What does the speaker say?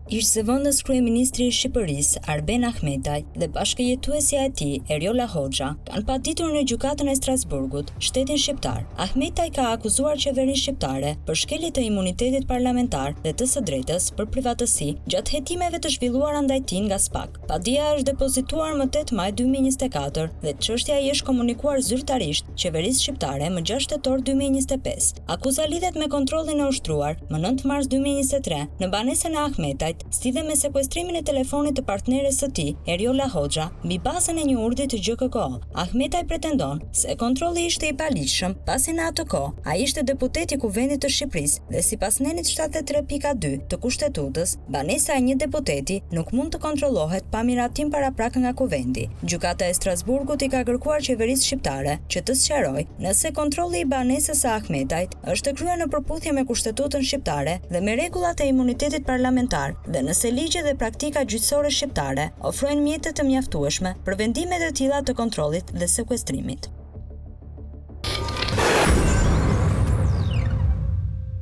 Ish zëvendës kryeministri i Shqipërisë Arben Ahmetaj dhe bashkëjetuesja e tij Eriola Hoxha kanë paditur në gjykatën e Strasburgut shtetin shqiptar. Ahmetaj ka akuzuar qeverinë shqiptare për shkelje të imunitetit parlamentar dhe të së drejtës për privatësi gjatë hetimeve të zhvilluara ndaj tij nga SPAK. Padia është depozituar më 8 maj 2024 dhe çështja i është komunikuar zyrtarisht qeverisë shqiptare më 6 tetor 2025. Akuza lidhet me kontrollin e ushtruar më 9 mars 2023 në banesën e Ahmetajt, si dhe me sekuestrimin e telefonit të partneres së tij, Eriola Hoxha, mbi bazën e një urdhri të GKK. Ahmetaj pretendon se kontrolli ishte i paligjshëm, pasi në atë kohë ai ishte deputet i Kuvendit të Shqipërisë dhe sipas nenit 73.2 të Kushtetutës, banesa e një deputeti nuk mund të kontrollohet pa miratim paraprak nga Kuvendi. Gjykata e Strasburgut i ka kërkuar qeverisë shqiptare që të sqarojë nëse kontrolli i banesës së Ahmetajt është kryer në përputhje me Kushtetutën shqiptare dhe me rregullat e imunitetit parlamentar, dhe nëse ligjet dhe praktika gjyqësore shqiptare ofrojnë mjete të mjaftueshme për vendime të tilla të kontrollit dhe sekuestrimit.